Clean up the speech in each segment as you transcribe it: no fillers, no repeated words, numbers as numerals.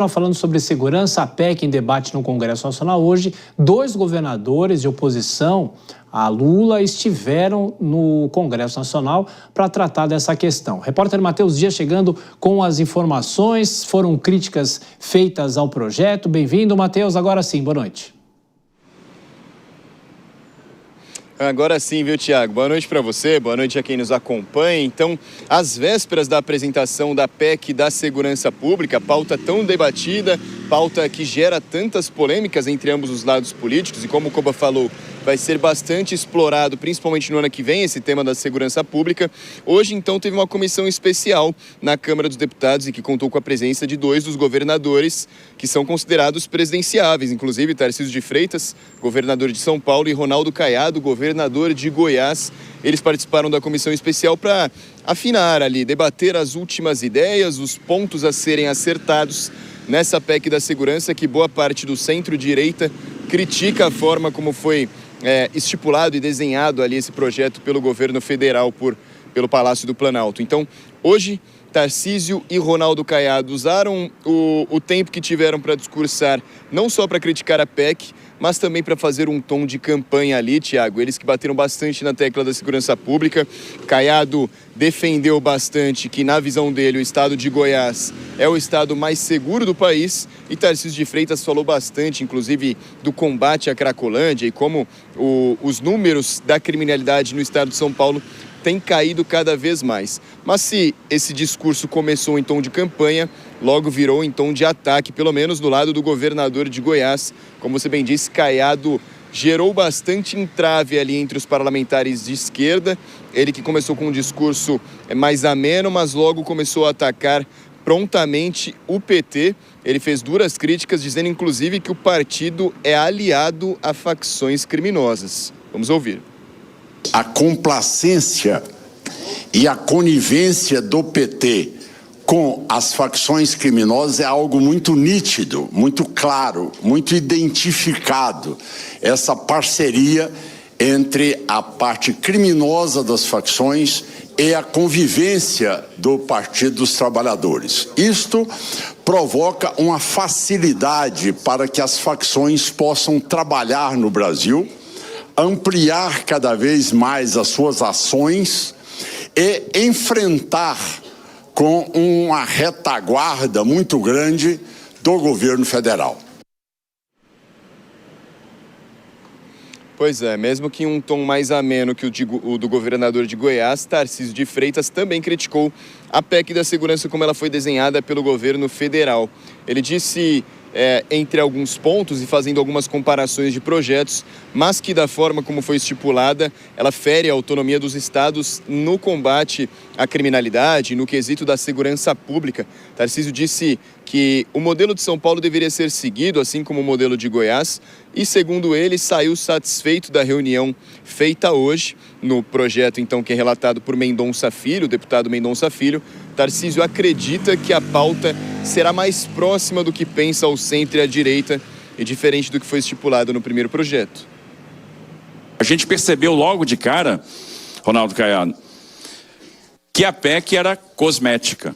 Falando sobre segurança, a PEC em debate no Congresso Nacional hoje, 2 governadores de oposição a Lula estiveram no Congresso Nacional para tratar dessa questão. O repórter Matheus Dias chegando com as informações, foram críticas feitas ao projeto. Bem-vindo, Matheus, agora sim, boa noite. Agora sim, viu, Tiago? Boa noite para você, boa noite a quem nos acompanha. Então, às vésperas da apresentação da PEC da Segurança Pública, pauta tão debatida, pauta que gera tantas polêmicas entre ambos os lados políticos e, como o Koba falou, vai ser bastante explorado, principalmente no ano que vem, esse tema da segurança pública. Hoje, então, teve uma comissão especial na Câmara dos Deputados e que contou com a presença de 2 dos governadores que são considerados presidenciáveis, inclusive Tarcísio de Freitas, governador de São Paulo, e Ronaldo Caiado, governador de Goiás. Eles participaram da comissão especial para afinar ali, debater as últimas ideias, os pontos a serem acertados nessa PEC da segurança, que boa parte do centro-direita critica a forma como foi estipulado e desenhado ali esse projeto pelo governo federal, pelo Palácio do Planalto. Então, hoje, Tarcísio e Ronaldo Caiado usaram o tempo que tiveram para discursar, não só para criticar a PEC, mas também para fazer um tom de campanha ali, Tiago. Eles que bateram bastante na tecla da segurança pública. Caiado defendeu bastante que, na visão dele, o estado de Goiás é o estado mais seguro do país. E Tarcísio de Freitas falou bastante, inclusive, do combate à Cracolândia e como os números da criminalidade no estado de São Paulo tem caído cada vez mais. Mas se esse discurso começou em tom de campanha, logo virou em tom de ataque, pelo menos do lado do governador de Goiás. Como você bem disse, Caiado gerou bastante entrave ali entre os parlamentares de esquerda. Ele que começou com um discurso mais ameno, mas logo começou a atacar prontamente o PT. Ele fez duras críticas, dizendo inclusive que o partido é aliado a facções criminosas. Vamos ouvir. A complacência e a conivência do PT com as facções criminosas é algo muito nítido, muito claro, muito identificado. Essa parceria entre a parte criminosa das facções e a convivência do Partido dos Trabalhadores. Isto provoca uma facilidade para que as facções possam trabalhar no Brasil, ampliar cada vez mais as suas ações e enfrentar com uma retaguarda muito grande do governo federal. Pois é, mesmo que em um tom mais ameno que o do governador de Goiás, Tarcísio de Freitas também criticou a PEC da segurança como ela foi desenhada pelo governo federal. Ele disse, entre alguns pontos e fazendo algumas comparações de projetos, mas que da forma como foi estipulada, ela fere a autonomia dos estados no combate à criminalidade, no quesito da segurança pública. Tarcísio disse que o modelo de São Paulo deveria ser seguido, assim como o modelo de Goiás, e segundo ele, saiu satisfeito da reunião feita hoje no projeto, então, que é relatado por Mendonça Filho, o deputado Mendonça Filho. Tarcísio acredita que a pauta será mais próxima do que pensa o centro e a direita e diferente do que foi estipulado no primeiro projeto. A gente percebeu logo de cara, Ronaldo Caiado, que a PEC era cosmética,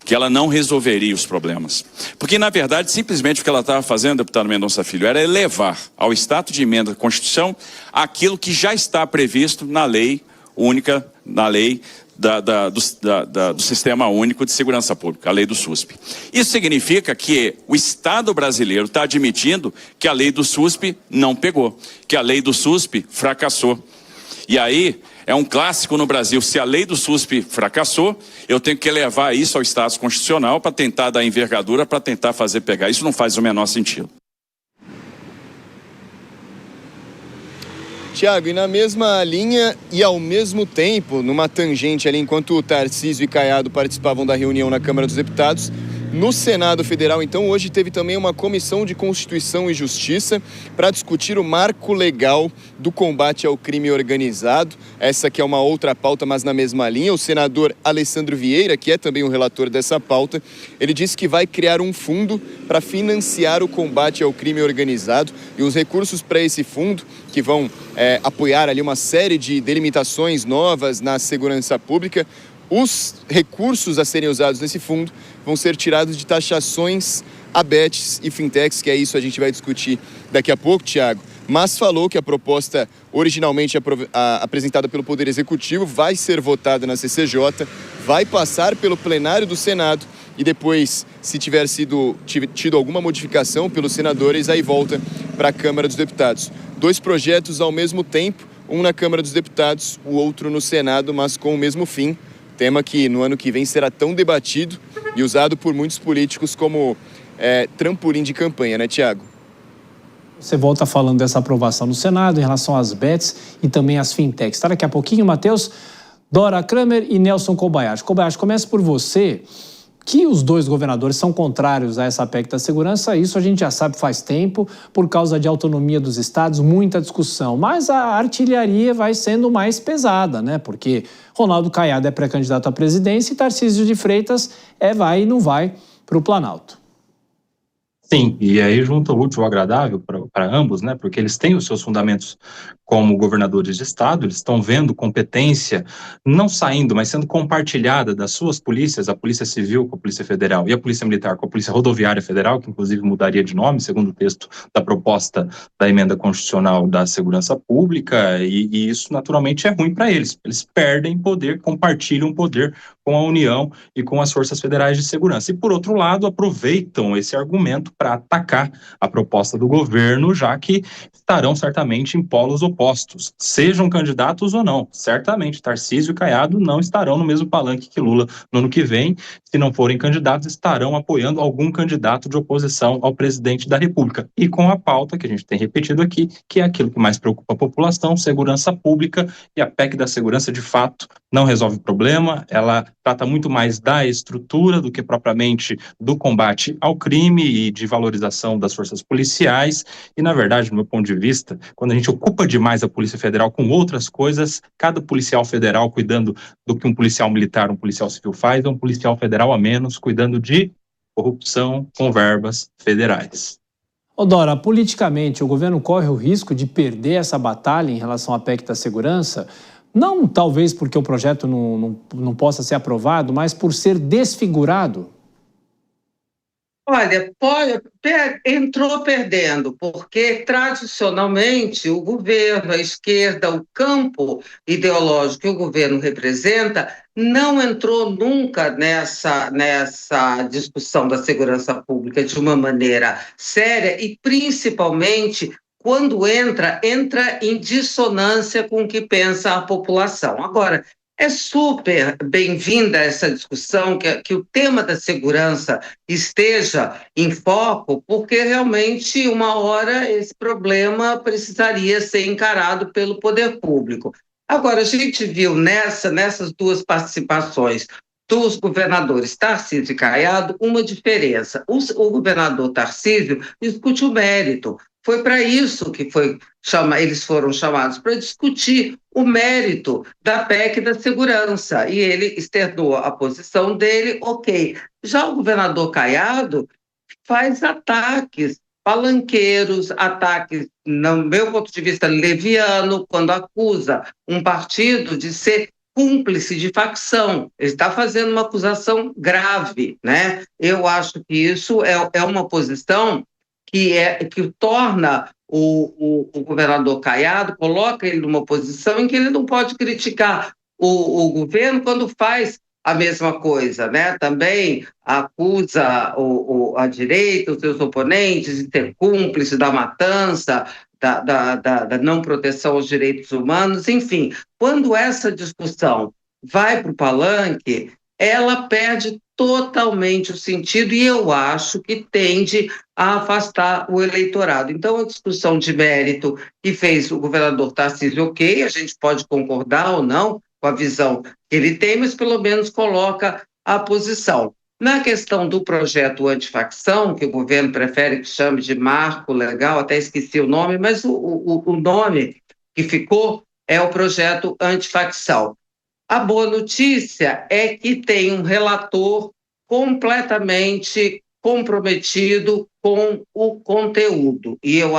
que ela não resolveria os problemas. Porque, na verdade, simplesmente o que ela estava fazendo, deputado Mendonça Filho, era elevar ao status de emenda da Constituição aquilo que já está previsto na lei única, na lei do Sistema Único de Segurança Pública, a lei do SUSP. Isso significa que o Estado brasileiro está admitindo que a lei do SUSP não pegou, que a lei do SUSP fracassou. E aí, é um clássico no Brasil, se a lei do SUSP fracassou, eu tenho que levar isso ao status constitucional para tentar dar envergadura, para tentar fazer pegar. Isso não faz o menor sentido. Tiago, e na mesma linha e ao mesmo tempo, numa tangente ali, enquanto o Tarcísio e Caiado participavam da reunião na Câmara dos Deputados, no Senado Federal, então, hoje teve também uma comissão de Constituição e Justiça para discutir o marco legal do combate ao crime organizado. Essa que é uma outra pauta, mas na mesma linha. O senador Alessandro Vieira, que é também o relator dessa pauta, ele disse que vai criar um fundo para financiar o combate ao crime organizado e os recursos para esse fundo, que vão apoiar ali uma série de delimitações novas na segurança pública. Os recursos a serem usados nesse fundo vão ser tirados de taxações a bets e fintechs, que é isso, a gente vai discutir daqui a pouco, Tiago. Mas falou que a proposta originalmente apresentada pelo Poder Executivo vai ser votada na CCJ, vai passar pelo plenário do Senado e depois, se tiver tido alguma modificação pelos senadores, aí volta para a Câmara dos Deputados. 2 projetos ao mesmo tempo, um na Câmara dos Deputados, o outro no Senado, mas com o mesmo fim. Tema que no ano que vem será tão debatido e usado por muitos políticos como trampolim de campanha, né, Tiago? Você volta falando dessa aprovação no Senado em relação às bets e também às fintechs. Tá, daqui a pouquinho, Matheus, Dora Kramer e Nelson Kobayashi. Kobayashi, começa por você. Que os 2 governadores são contrários a essa PEC da segurança, isso a gente já sabe faz tempo, por causa de autonomia dos estados, muita discussão. Mas a artilharia vai sendo mais pesada, né? Porque Ronaldo Caiado é pré-candidato à presidência e Tarcísio de Freitas vai e não vai para o Planalto. Sim, e aí junta o útil ao agradável para ambos, né? Porque eles têm os seus fundamentos como governadores de estado, eles estão vendo competência não saindo, mas sendo compartilhada das suas polícias, a Polícia Civil com a Polícia Federal e a Polícia Militar com a Polícia Rodoviária Federal, que inclusive mudaria de nome, segundo o texto da proposta da emenda constitucional da segurança pública, e isso naturalmente é ruim para eles. Eles perdem poder, compartilham poder com a União e com as forças federais de segurança. E, por outro lado, aproveitam esse argumento para atacar a proposta do governo, já que estarão certamente em polos opostos, sejam candidatos ou não. Certamente, Tarcísio e Caiado não estarão no mesmo palanque que Lula no ano que vem. Se não forem candidatos, estarão apoiando algum candidato de oposição ao presidente da República. E com a pauta que a gente tem repetido aqui, que é aquilo que mais preocupa a população, segurança pública, e a PEC da segurança, de fato, não resolve o problema, ela trata muito mais da estrutura do que propriamente do combate ao crime e de valorização das forças policiais. E, na verdade, do meu ponto de vista, quando a gente ocupa demais a Polícia Federal com outras coisas, cada policial federal cuidando do que um policial militar, um policial civil faz, é um policial federal a menos cuidando de corrupção com verbas federais. Dora, politicamente, o governo corre o risco de perder essa batalha em relação à PEC da segurança? Não talvez porque o projeto não possa ser aprovado, mas por ser desfigurado? Olha, entrou perdendo, porque tradicionalmente o governo, a esquerda, o campo ideológico que o governo representa, não entrou nunca nessa discussão da segurança pública de uma maneira séria e, principalmente, quando entra em dissonância com o que pensa a população. Agora, é super bem-vinda essa discussão, que o tema da segurança esteja em foco, porque realmente, uma hora, esse problema precisaria ser encarado pelo poder público. Agora, a gente viu nessas 2 participações dos governadores Tarcísio e Caiado uma diferença. O governador Tarcísio discute o mérito. Foi para isso que eles foram chamados, para discutir o mérito da PEC da segurança. E ele externou a posição dele, ok. Já o governador Caiado faz ataques palanqueiros, ataques, no meu ponto de vista, leviano, quando acusa um partido de ser cúmplice de facção. Ele está fazendo uma acusação grave, né? Eu acho que isso é uma posição que torna o governador Caiado, coloca ele numa posição em que ele não pode criticar o governo quando faz a mesma coisa, né? Também acusa a direita, os seus oponentes, de ser cúmplice da matança, da não proteção aos direitos humanos, enfim. Quando essa discussão vai para o palanque, ela perde totalmente o sentido e eu acho que tende a afastar o eleitorado. Então, a discussão de mérito que fez o governador Tarcísio, ok, a gente pode concordar ou não com a visão que ele tem, mas pelo menos coloca a posição. Na questão do projeto antifacção, que o governo prefere que chame de marco legal, até esqueci o nome, mas o nome que ficou é o projeto antifacção. A boa notícia é que tem um relator completamente comprometido com o conteúdo. E eu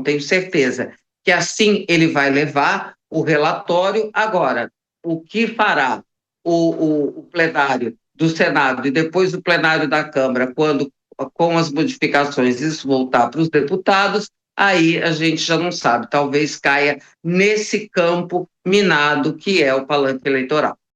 tenho certeza, que assim ele vai levar o relatório. Agora, o que fará o plenário do Senado e depois o plenário da Câmara, quando com as modificações, isso voltar para os deputados, aí a gente já não sabe, talvez caia nesse campo minado que é o palanque eleitoral.